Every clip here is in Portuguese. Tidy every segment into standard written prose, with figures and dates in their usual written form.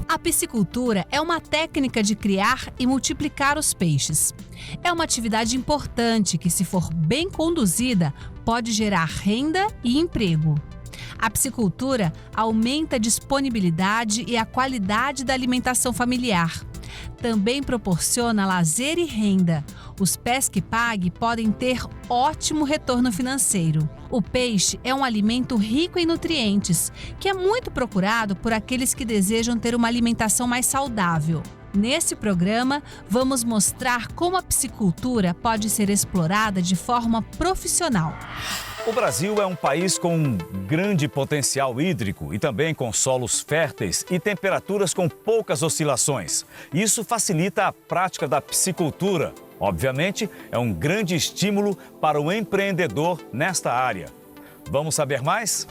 A piscicultura é uma técnica de criar e multiplicar os peixes. É uma atividade importante que, se for bem conduzida, pode gerar renda e emprego. A piscicultura aumenta a disponibilidade e a qualidade da alimentação familiar. Também proporciona lazer e renda. Os pesque-pague podem ter ótimo retorno financeiro. O peixe é um alimento rico em nutrientes, que é muito procurado por aqueles que desejam ter uma alimentação mais saudável. Nesse programa, vamos mostrar como a piscicultura pode ser explorada de forma profissional. O Brasil é um país com um grande potencial hídrico e também com solos férteis e temperaturas com poucas oscilações. Isso facilita a prática da piscicultura. Obviamente, é um grande estímulo para o empreendedor nesta área. Vamos saber mais?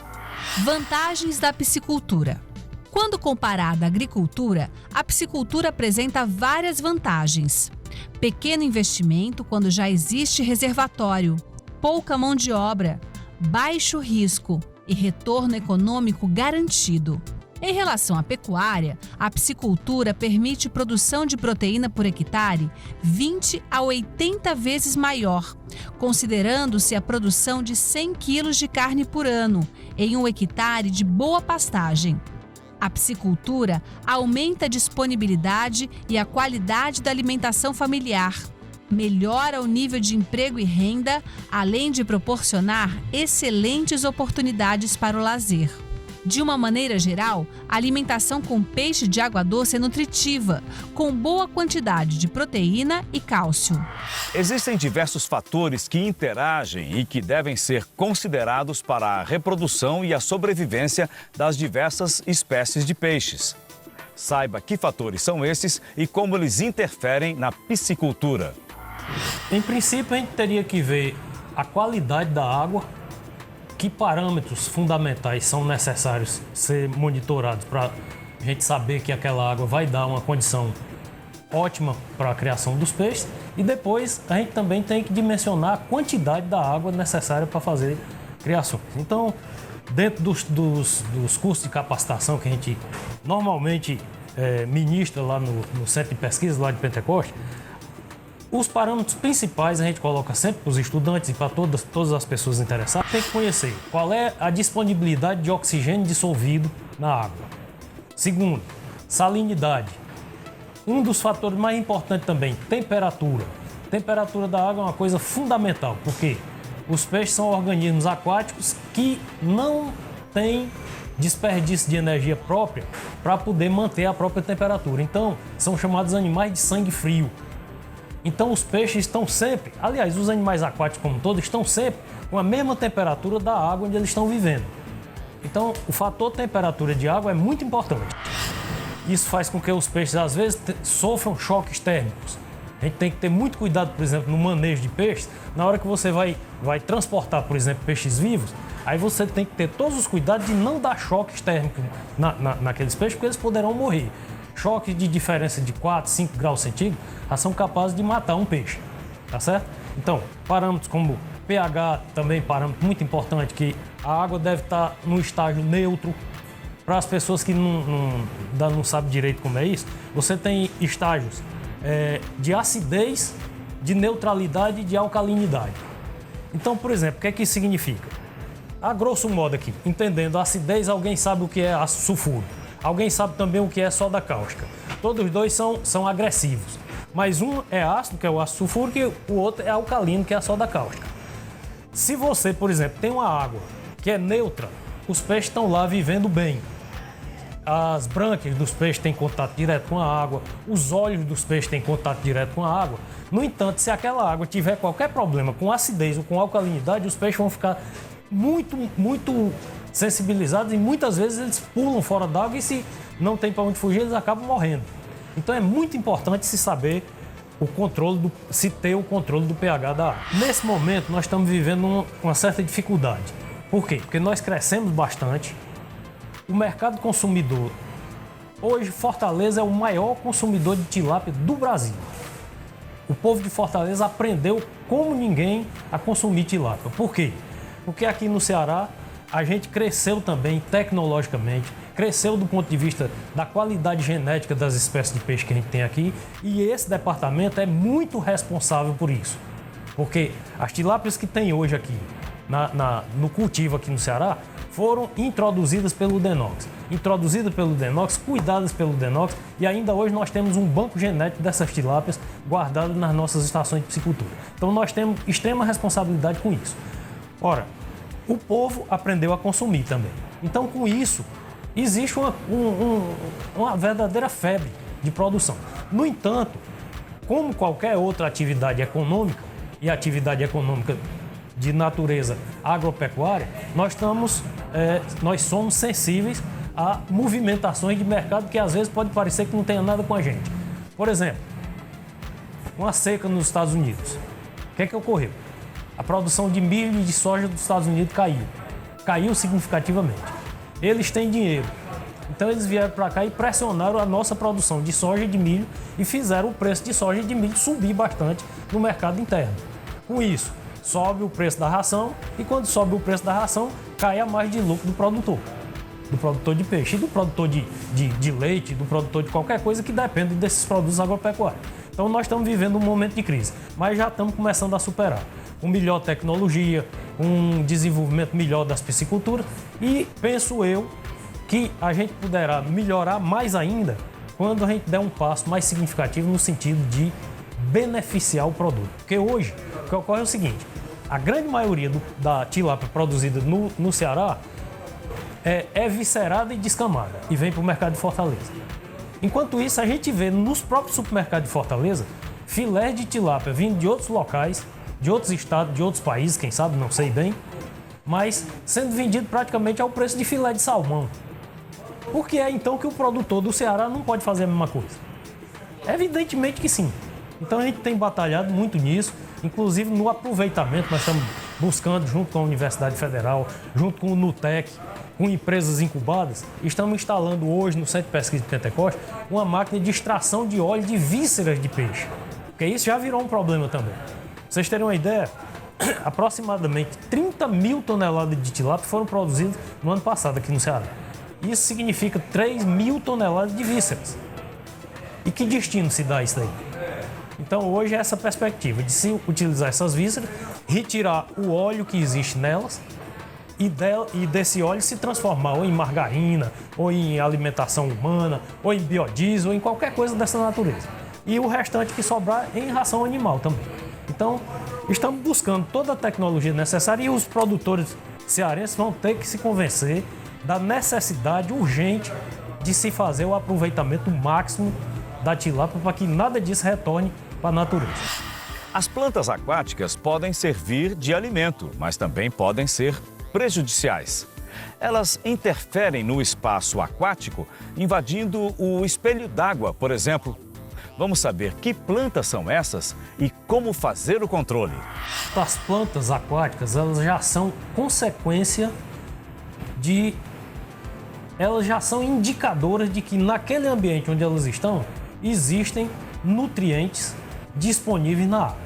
Vantagens da piscicultura. Quando comparada à agricultura, a piscicultura apresenta várias vantagens. Pequeno investimento quando já existe reservatório, pouca mão de obra, baixo risco e retorno econômico garantido. Em relação à pecuária, a piscicultura permite produção de proteína por hectare 20 a 80 vezes maior, considerando-se a produção de 100 quilos de carne por ano em um hectare de boa pastagem. A piscicultura aumenta a disponibilidade e a qualidade da alimentação familiar, melhora o nível de emprego e renda, além de proporcionar excelentes oportunidades para o lazer. De uma maneira geral, a alimentação com peixe de água doce é nutritiva, com boa quantidade de proteína e cálcio. Existem diversos fatores que interagem e que devem ser considerados para a reprodução e a sobrevivência das diversas espécies de peixes. Saiba que fatores são esses e como eles interferem na piscicultura. Em princípio, a gente teria que ver a qualidade da água, que parâmetros fundamentais são necessários ser monitorados para a gente saber que aquela água vai dar uma condição ótima para a criação dos peixes. E depois a gente também tem que dimensionar a quantidade da água necessária para fazer criações. Então, dentro dos cursos de capacitação que a gente normalmente ministra lá no Centro de Pesquisa lá de Pentecoste, os parâmetros principais a gente coloca sempre para os estudantes e para todas as pessoas interessadas. Tem que conhecer qual é a disponibilidade de oxigênio dissolvido na água. Segundo, salinidade. Um dos fatores mais importantes também, temperatura. Temperatura da água é uma coisa fundamental, porque os peixes são organismos aquáticos que não têm desperdício de energia própria para poder manter a própria temperatura. Então, são chamados animais de sangue frio. Então os peixes estão sempre, aliás, os animais aquáticos como todos, estão sempre com a mesma temperatura da água onde eles estão vivendo. Então o fator temperatura de água é muito importante. Isso faz com que os peixes às vezes sofram choques térmicos. A gente tem que ter muito cuidado, por exemplo, no manejo de peixes. Na hora que você vai transportar, por exemplo, peixes vivos, aí você tem que ter todos os cuidados de não dar choques térmicos naqueles peixes, porque eles poderão morrer. Choques de diferença de 4, 5 graus centígrados já são capazes de matar um peixe, tá certo? Então, parâmetros como pH, também parâmetro muito importante, que a água deve estar no estágio neutro. Para as pessoas que não sabem direito como é isso, você tem estágios de acidez, de neutralidade e de alcalinidade. Então, por exemplo, o que é que isso significa? A grosso modo aqui, entendendo a acidez, alguém sabe o que é ácido sulfúrico. Alguém sabe também o que é soda cáustica. Todos os dois são agressivos. Mas um é ácido, que é o ácido sulfúrico, e o outro é alcalino, que é a soda cáustica. Se você, por exemplo, tem uma água que é neutra, os peixes estão lá vivendo bem. As brânquias dos peixes têm contato direto com a água, os olhos dos peixes têm contato direto com a água. No entanto, se aquela água tiver qualquer problema com acidez ou com alcalinidade, os peixes vão ficar muito sensibilizados e muitas vezes eles pulam fora d'água e se não tem para onde fugir, eles acabam morrendo. Então é muito importante se saber se ter o controle do pH da água. Nesse momento nós estamos vivendo uma certa dificuldade. Por quê? Porque nós crescemos bastante. O mercado consumidor, hoje Fortaleza é o maior consumidor de tilápia do Brasil. O povo de Fortaleza aprendeu como ninguém a consumir tilápia. Por quê? Porque aqui no Ceará a gente cresceu também tecnologicamente, cresceu do ponto de vista da qualidade genética das espécies de peixe que a gente tem aqui, e esse departamento é muito responsável por isso. Porque as tilápias que tem hoje aqui no cultivo aqui no Ceará foram introduzidas pelo Denox. Cuidadas pelo Denox, e ainda hoje nós temos um banco genético dessas tilápias guardadas nas nossas estações de piscicultura. Então nós temos extrema responsabilidade com isso. Ora, o povo aprendeu a consumir também. Então com isso, existe uma verdadeira febre de produção. No entanto, como qualquer outra atividade econômica, e atividade econômica de natureza agropecuária, nós somos sensíveis a movimentações de mercado que às vezes pode parecer que não tenha nada com a gente. Por exemplo, uma seca nos Estados Unidos. O que ocorreu? A produção de milho e de soja dos Estados Unidos caiu significativamente. Eles têm dinheiro, então eles vieram para cá e pressionaram a nossa produção de soja e de milho e fizeram o preço de soja e de milho subir bastante no mercado interno. Com isso, sobe o preço da ração, e quando sobe o preço da ração, cai a margem de lucro do produtor de peixe, e do produtor de leite, do produtor de qualquer coisa que depende desses produtos agropecuários. Então nós estamos vivendo um momento de crise, mas já estamos começando a superar. Com melhor tecnologia, um desenvolvimento melhor das pisciculturas, e penso eu que a gente poderá melhorar mais ainda quando a gente der um passo mais significativo no sentido de beneficiar o produto. Porque hoje, o que ocorre é o seguinte: a grande maioria da tilápia produzida no Ceará é viscerada e descamada e vem para o mercado de Fortaleza. Enquanto isso, a gente vê nos próprios supermercados de Fortaleza filé de tilápia vindo de outros locais, de outros estados, de outros países, quem sabe, não sei bem, mas sendo vendido praticamente ao preço de filé de salmão. Por que é então que o produtor do Ceará não pode fazer a mesma coisa? Evidentemente que sim. Então a gente tem batalhado muito nisso, inclusive no aproveitamento. Nós estamos buscando, junto com a Universidade Federal, junto com o Nutec, com empresas incubadas, estamos instalando hoje no Centro de Pesquisa de Pentecoste uma máquina de extração de óleo de vísceras de peixe, porque isso já virou um problema também. Pra vocês terem uma ideia, aproximadamente 30 mil toneladas de tilápia foram produzidas no ano passado aqui no Ceará. Isso significa 3 mil toneladas de vísceras. E que destino se dá isso daí? Então hoje é essa perspectiva de se utilizar essas vísceras, retirar o óleo que existe nelas e desse óleo se transformar ou em margarina, ou em alimentação humana, ou em biodiesel, ou em qualquer coisa dessa natureza. E o restante que sobrar em ração animal também. Então estamos buscando toda a tecnologia necessária, e os produtores cearenses vão ter que se convencer da necessidade urgente de se fazer o aproveitamento máximo da tilápia para que nada disso retorne para a natureza. As plantas aquáticas podem servir de alimento, mas também podem ser prejudiciais. Elas interferem no espaço aquático, invadindo o espelho d'água, por exemplo. Vamos saber que plantas são essas e como fazer o controle. As plantas aquáticas, elas já são consequência de... Elas já são indicadoras de que naquele ambiente onde elas estão, existem nutrientes disponíveis na água.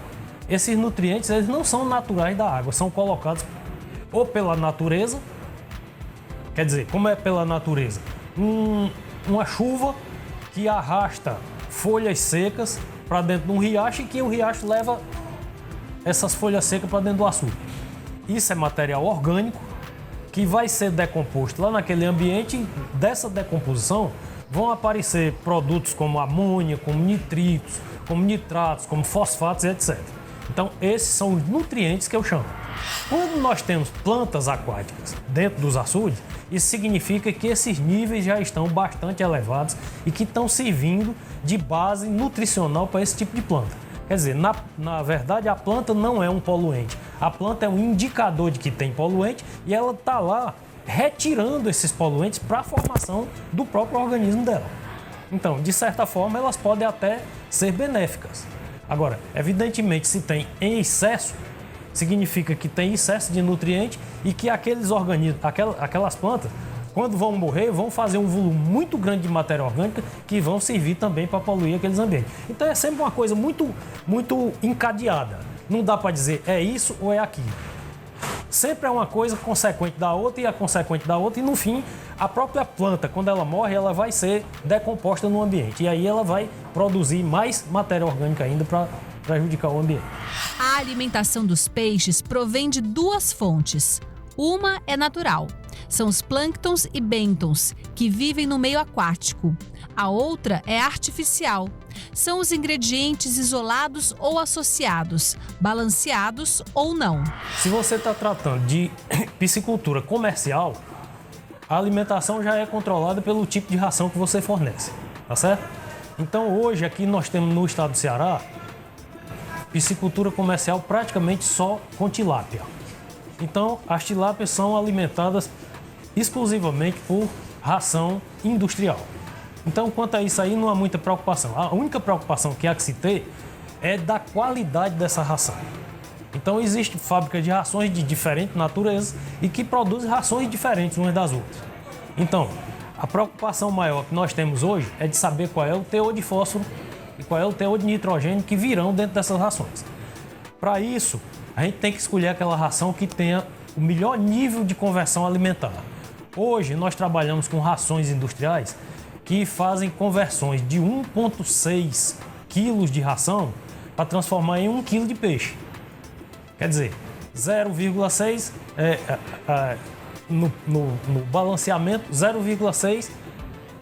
Esses nutrientes, eles não são naturais da água, são colocados ou pela natureza. Quer dizer, como é pela natureza? Uma chuva que arrasta folhas secas para dentro de um riacho, e que o riacho leva essas folhas secas para dentro do açude. Isso é material orgânico que vai ser decomposto lá naquele ambiente. Dessa decomposição vão aparecer produtos como amônia, como nitritos, como nitratos, como fosfatos, etc. Então esses são os nutrientes que eu chamo. Quando nós temos plantas aquáticas dentro dos açudes, isso significa que esses níveis já estão bastante elevados e que estão servindo de base nutricional para esse tipo de planta. Quer dizer, na verdade, a planta não é um poluente. A planta é um indicador de que tem poluente, e ela está lá retirando esses poluentes para a formação do próprio organismo dela. Então, de certa forma, elas podem até ser benéficas. Agora, evidentemente, se tem em excesso, significa que tem excesso de nutriente, e que aqueles organismos, aquelas plantas, quando vão morrer, vão fazer um volume muito grande de matéria orgânica que vão servir também para poluir aqueles ambientes. Então é sempre uma coisa muito, muito encadeada. Não dá para dizer é isso ou é aquilo. sempre é uma coisa consequente da outra e a consequente da outra, e no fim, a própria planta, quando ela morre, ela vai ser decomposta no ambiente. E aí ela vai produzir mais matéria orgânica ainda para prejudicar o ambiente. A alimentação dos peixes provém de duas fontes. Uma é natural. São os plânctons e bêntons, que vivem no meio aquático. A outra é artificial. São os ingredientes isolados ou associados, balanceados ou não. Se você está tratando de piscicultura comercial, a alimentação já é controlada pelo tipo de ração que você fornece, tá certo? Então hoje aqui nós temos no estado do Ceará piscicultura comercial praticamente só com tilápia. Então as tilápias são alimentadas exclusivamente por ração industrial. Então, quanto a isso aí, não há muita preocupação. A única preocupação que há que se ter é da qualidade dessa ração. Então, existe fábrica de rações de diferente natureza e que produzem rações diferentes umas das outras. Então, a preocupação maior que nós temos hoje é de saber qual é o teor de fósforo e qual é o teor de nitrogênio que virão dentro dessas rações. Para isso, a gente tem que escolher aquela ração que tenha o melhor nível de conversão alimentar. Hoje, nós trabalhamos com rações industriais que fazem conversões de 1,6 quilos de ração para transformar em 1 quilo de peixe. Quer dizer, 0,6 no balanceamento, 0,6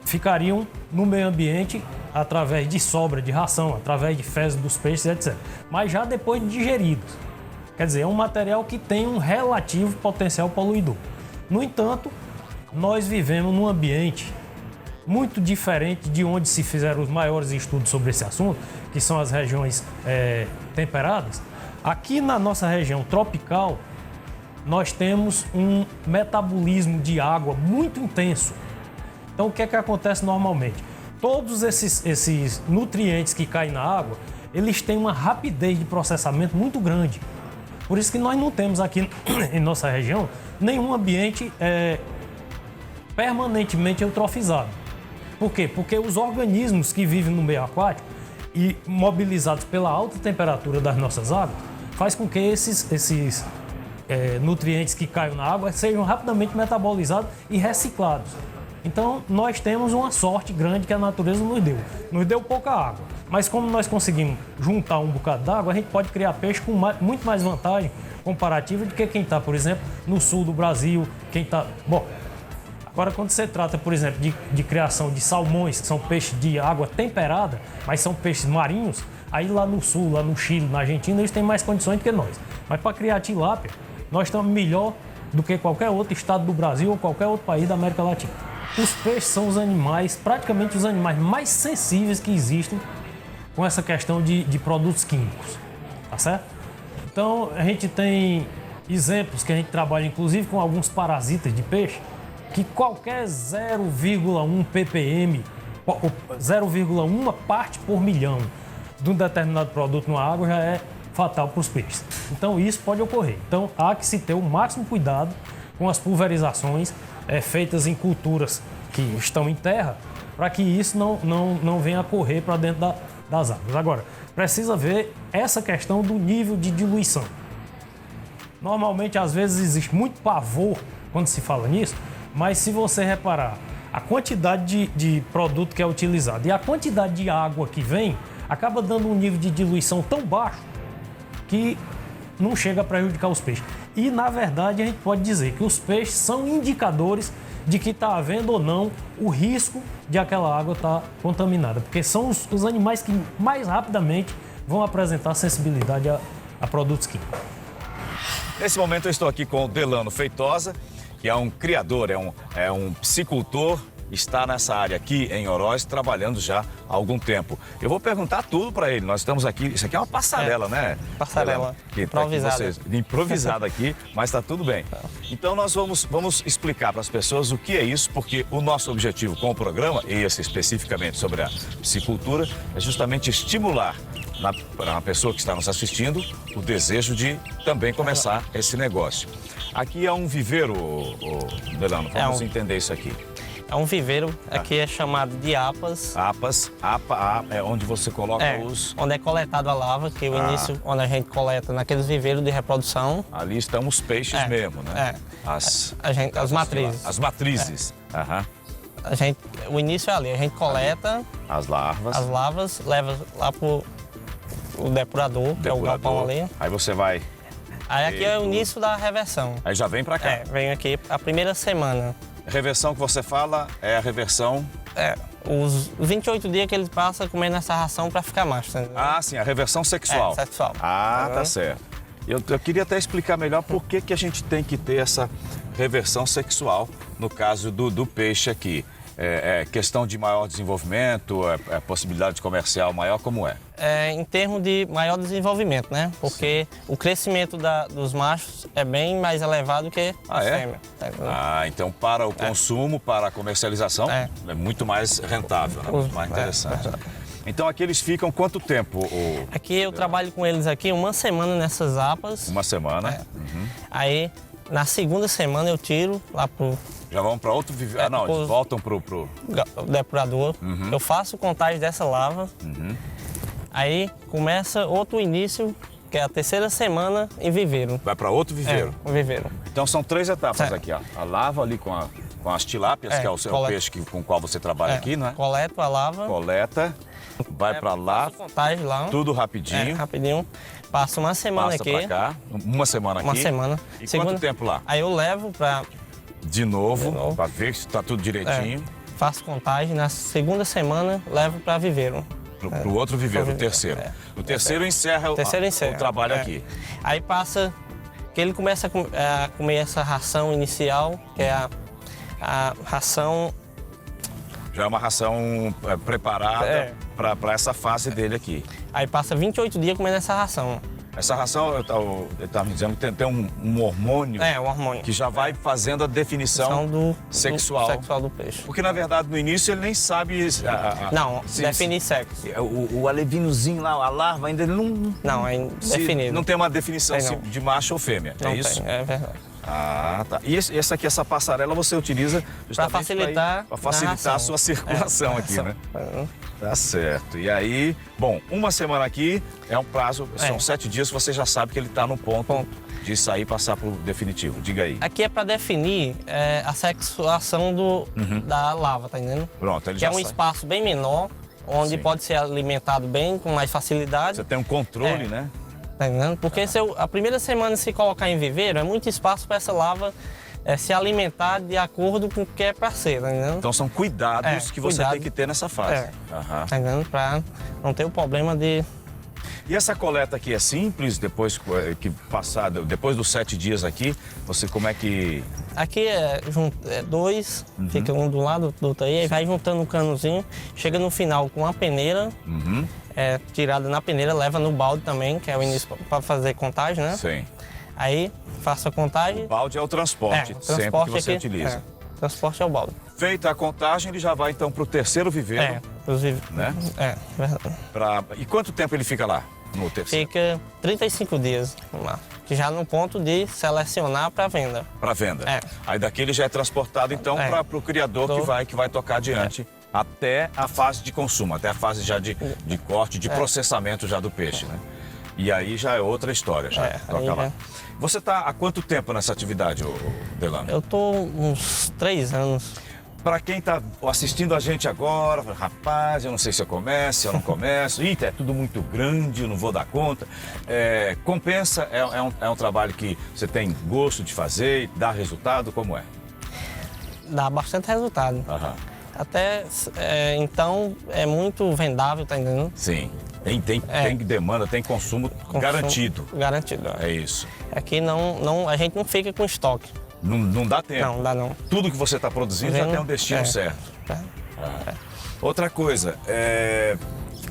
ficariam no meio ambiente através de sobra de ração, através de fezes dos peixes, etc. Mas já depois de digeridos. Quer dizer, é um material que tem um relativo potencial poluidor. No entanto, nós vivemos num ambiente muito diferente de onde se fizeram os maiores estudos sobre esse assunto, que são as regiões temperadas. Aqui na nossa região tropical, nós temos um metabolismo de água muito intenso. Então, o que é que acontece normalmente? Todos esses nutrientes que caem na água, eles têm uma rapidez de processamento muito grande. Por isso que nós não temos aqui em nossa região nenhum ambiente permanentemente eutrofizado. Por quê? Porque os organismos que vivem no meio aquático e mobilizados pela alta temperatura das nossas águas, faz com que esses nutrientes que caem na água sejam rapidamente metabolizados e reciclados. Então, nós temos uma sorte grande que a natureza nos deu. Nos deu pouca água, mas como nós conseguimos juntar um bocado d'água, a gente pode criar peixe com muito mais vantagem comparativa do que quem está, por exemplo, no sul do Brasil, quem está... Bom, agora, quando você trata, por exemplo, de criação de salmões, que são peixes de água temperada, mas são peixes marinhos, aí lá no sul, lá no Chile, na Argentina, eles têm mais condições do que nós. Mas para criar tilápia, nós estamos melhor do que qualquer outro estado do Brasil ou qualquer outro país da América Latina. Os peixes são os animais, praticamente os animais mais sensíveis que existem com essa questão de produtos químicos, tá certo? Então, a gente tem exemplos que a gente trabalha, inclusive, com alguns parasitas de peixe, que qualquer 0,1 ppm, 0,1 parte por milhão de um determinado produto na água já é fatal para os peixes. Então isso pode ocorrer. Então há que se ter o máximo cuidado com as pulverizações feitas em culturas que estão em terra, para que isso não venha a correr para dentro das águas. Agora, precisa ver essa questão do nível de diluição. Normalmente, às vezes, existe muito pavor quando se fala nisso, mas se você reparar a quantidade de produto que é utilizado e a quantidade de água que vem, acaba dando um nível de diluição tão baixo que não chega a prejudicar os peixes. E, na verdade, a gente pode dizer que os peixes são indicadores de que está havendo ou não o risco de aquela água estar contaminada, porque são os animais que mais rapidamente vão apresentar sensibilidade a produtos químicos. Nesse momento eu estou aqui com o Delano Feitosa, que é um criador, é um piscicultor, está nessa área aqui em Oroz, trabalhando já há algum tempo. Eu vou perguntar tudo para ele. Nós estamos aqui, isso aqui é uma passarela, né? Passarela, improvisada. Improvisada aqui, mas está tudo bem. Então nós vamos explicar para as pessoas o que é isso, porque o nosso objetivo com o programa, e esse especificamente sobre a piscicultura, é justamente estimular para uma pessoa que está nos assistindo o desejo de também começar esse negócio. Aqui é um viveiro, Delano, vamos entender isso aqui. É um viveiro, aqui é chamado de APAs. APA é onde você coloca Onde é coletado a lava, que é o início, onde a gente coleta naqueles viveiros de reprodução. Ali estão os peixes mesmo, né? As matrizes. As matrizes. O início é ali, a gente coleta as larvas, leva lá pro o depurador, que é o galpão ali. Aí você vai... Aí aqui é o início da reversão. Aí já vem pra cá. Vem aqui a primeira semana. A reversão que você fala é a reversão... Os 28 dias que eles passam comendo essa ração para ficar macho. Tá? Sim, a reversão sexual. Sexual. Tá certo. Eu queria até explicar melhor por que a gente tem que ter essa reversão sexual no caso do peixe aqui. É questão de maior desenvolvimento, é possibilidade comercial maior, como é? Em termos de maior desenvolvimento, né? Porque o crescimento dos machos é bem mais elevado que a fêmea. Então para o consumo, para a comercialização, é muito mais rentável, né? Muito mais interessante. Então aqui eles ficam quanto tempo? Aqui eu trabalho com eles aqui uma semana nessas APAs. Uma semana. Aí na segunda semana eu tiro lá pro... Já vão para outro viveiro? Eles voltam pro depurador. Eu faço contagem dessa lava. Aí começa outro início, que é a terceira semana em viveiro. Vai para outro viveiro? Um viveiro. Então são 3 etapas aqui, ó. A lava ali com as tilápias, que é o seu peixe com o qual você trabalha aqui, né? Coleta a lava. Coleta, vai para lá. Faço contagem lá. Tudo rapidinho. Rapidinho. Passa uma semana aqui. Passa para cá, uma semana aqui. Uma semana. E quanto tempo lá? Aí eu levo para... De novo. Para ver se está tudo direitinho. Faço contagem, na segunda semana levo para viveiro. Pro outro viveiro, o terceiro. O terceiro encerra o trabalho aqui. Aí passa, que ele começa a comer essa ração inicial, que é a ração... Já é uma ração preparada para essa fase dele aqui. Aí passa 28 dias comendo essa ração. Essa ração, eu estava me dizendo que tem um hormônio, um hormônio que já vai fazendo a definição sexual do peixe. Porque, na verdade, no início ele nem sabe... definir sexo. O alevinozinho lá, a larva, ainda ele não... Não, é indefinido. Não tem uma definição de macho ou fêmea, não é isso? É verdade. Tá. E essa passarela você utiliza para facilitar a sua circulação aqui, né? Tá certo. E aí, bom, uma semana aqui é um prazo, são 7 dias que você já sabe que ele está no ponto de sair e passar para o definitivo. Diga aí. Aqui é para definir a sexuação da lava, tá entendendo? Pronto, ele que já é um espaço bem menor, onde pode ser alimentado bem, com mais facilidade. Você tem um controle, né? Tá entendendo? Porque se a primeira semana se colocar em viveiro, é muito espaço para essa lava se alimentar de acordo com o que é para ser, tá entendendo? Então são cuidados que você tem que ter nessa fase. Tá entendendo? Para não ter o problema de... E essa coleta aqui é simples, depois dos 7 dias aqui, como é que... Aqui é 2, fica um do lado do outro aí vai juntando um canozinho, chega no final com a peneira, tirada na peneira, leva no balde também, que é o início para fazer contagem, né? Sim. Aí faço a contagem. O balde é o transporte, sempre que você utiliza. O transporte é o balde. Feita a contagem, ele já vai então para o terceiro viveiro. Né? Verdade. E quanto tempo ele fica lá no terceiro? Fica 35 dias lá, que já no ponto de selecionar para venda. Para venda. Aí daqui ele já é transportado então para o criador que vai tocar adiante. Até a fase de consumo, até a fase já de corte, de processamento já do peixe, né? E aí já é outra história, toca lá. Você está há quanto tempo nessa atividade, Delano? Eu estou uns 3 anos. Para quem está assistindo a gente agora, rapaz, eu não sei se eu começo, se eu não começo, é tudo muito grande, eu não vou dar conta. Compensa? É um trabalho que você tem gosto de fazer, dá resultado, como é? Dá bastante resultado. Até, então, é muito vendável, tá entendendo? Sim. Tem demanda, tem consumo garantido. Garantido. É isso. Aqui a gente não fica com estoque. Não dá tempo. Não dá não. Tudo que você está produzindo já tem um destino certo. Outra coisa,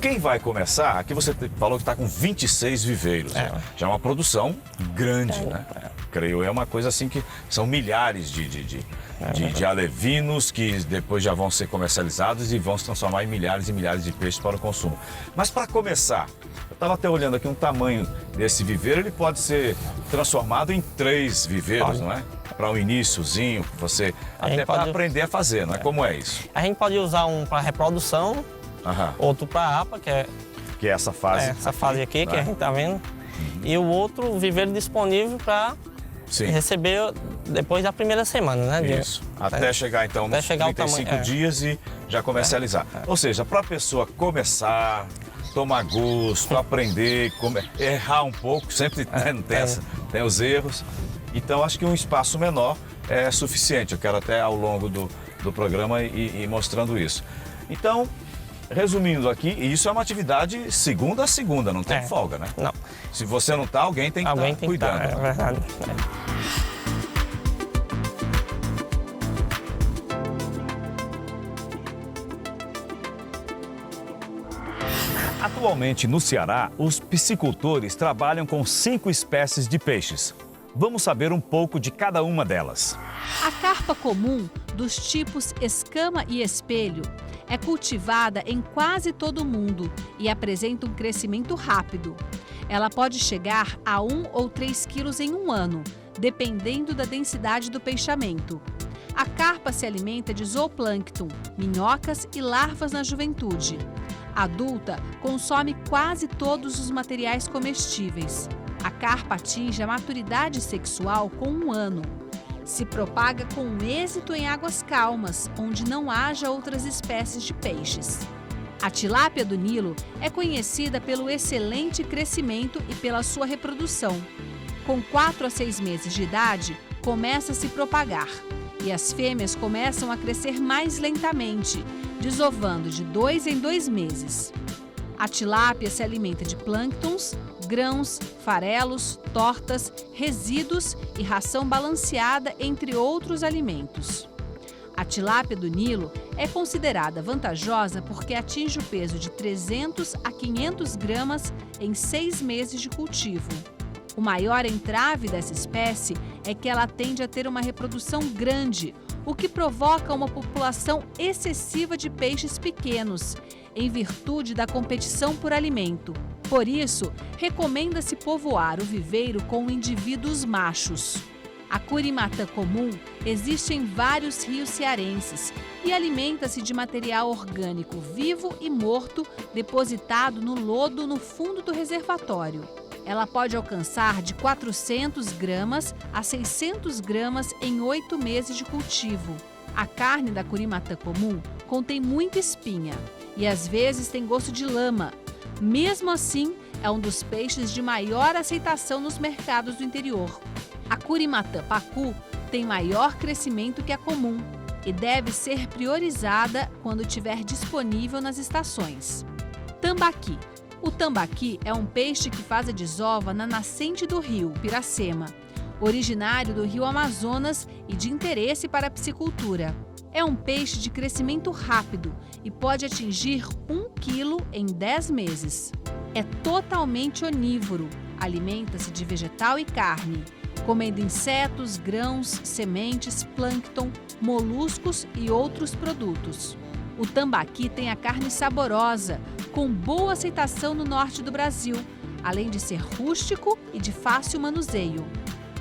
quem vai começar, aqui você falou que está com 26 viveiros, né? Já é uma produção grande, né? Creio, é uma coisa assim que são milhares de alevinos que depois já vão ser comercializados e vão se transformar em milhares e milhares de peixes para o consumo. Mas para começar, eu estava até olhando aqui um tamanho desse viveiro, ele pode ser transformado em 3 viveiros, não é? para um iniciozinho, você até para aprender a fazer, não é? Como é isso? A gente pode usar um para reprodução, outro para APA, que é essa fase. Essa fase aqui, que a gente tá vendo. E o outro, o viveiro disponível para receber depois da primeira semana, né? Isso. Até chegar então nos 35 dias e já comercializar. Ou seja, para a pessoa começar, tomar gosto, aprender, errar um pouco, sempre tem os erros. Então acho que um espaço menor é suficiente. Eu quero até ao longo do programa ir mostrando isso. Então, resumindo aqui, isso é uma atividade segunda a segunda, não tem folga, né? Não. Se você não tá, alguém tem que estar cuidando. É verdade. Atualmente no Ceará, os piscicultores trabalham com 5 espécies de peixes. Vamos saber um pouco de cada uma delas. A carpa comum, dos tipos escama e espelho, é cultivada em quase todo o mundo e apresenta um crescimento rápido. Ela pode chegar a 1 ou 3 quilos em um ano, dependendo da densidade do peixamento. A carpa se alimenta de zooplâncton, minhocas e larvas na juventude. Adulta, consome quase todos os materiais comestíveis. A carpa atinge a maturidade sexual com 1 ano. Se propaga com êxito em águas calmas, onde não haja outras espécies de peixes. A tilápia do Nilo é conhecida pelo excelente crescimento e pela sua reprodução. Com 4 a 6 meses de idade, começa a se propagar e as fêmeas começam a crescer mais lentamente, desovando de 2 em 2 meses. A tilápia se alimenta de plânctons, grãos, farelos, tortas, resíduos e ração balanceada, entre outros alimentos. A tilápia do Nilo é considerada vantajosa porque atinge o peso de 300 a 500 gramas em 6 meses de cultivo. O maior entrave dessa espécie é que ela tende a ter uma reprodução grande, o que provoca uma população excessiva de peixes pequenos, em virtude da competição por alimento. Por isso, recomenda-se povoar o viveiro com indivíduos machos. A curimatã comum existe em vários rios cearenses e alimenta-se de material orgânico vivo e morto depositado no lodo no fundo do reservatório. Ela pode alcançar de 400 gramas a 600 gramas em 8 meses de cultivo. A carne da curimatã comum contém muita espinha e às vezes tem gosto de lama. Mesmo assim, é um dos peixes de maior aceitação nos mercados do interior. A curimatã pacu tem maior crescimento que a comum e deve ser priorizada quando estiver disponível nas estações. Tambaqui. O tambaqui é um peixe que faz a desova na nascente do rio Piracema, originário do rio Amazonas e de interesse para a piscicultura. É um peixe de crescimento rápido e pode atingir 1 quilo em 10 meses. É totalmente onívoro, alimenta-se de vegetal e carne, comendo insetos, grãos, sementes, plâncton, moluscos e outros produtos. O tambaqui tem a carne saborosa, com boa aceitação no norte do Brasil, além de ser rústico e de fácil manuseio.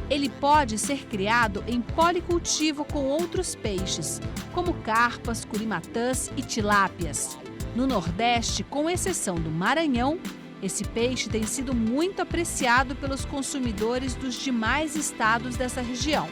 Ele pode ser criado em policultivo com outros peixes, como carpas, curimatãs e tilápias. No Nordeste, com exceção do Maranhão, esse peixe tem sido muito apreciado pelos consumidores dos demais estados dessa região.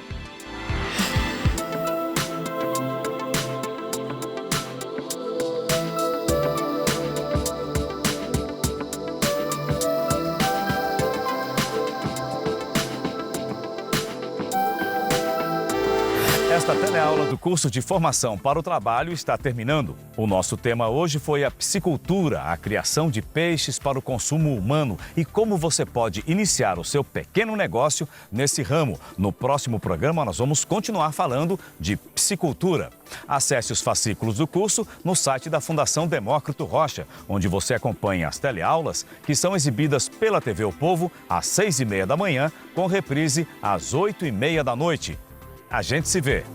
Esta teleaula do curso de formação para o trabalho está terminando. O nosso tema hoje foi a piscicultura, a criação de peixes para o consumo humano e como você pode iniciar o seu pequeno negócio nesse ramo. No próximo programa nós vamos continuar falando de piscicultura. Acesse os fascículos do curso no site da Fundação Demócrito Rocha, onde você acompanha as teleaulas que são exibidas pela TV O Povo às 6h30 da manhã, com reprise às 8h30 da noite. A gente se vê.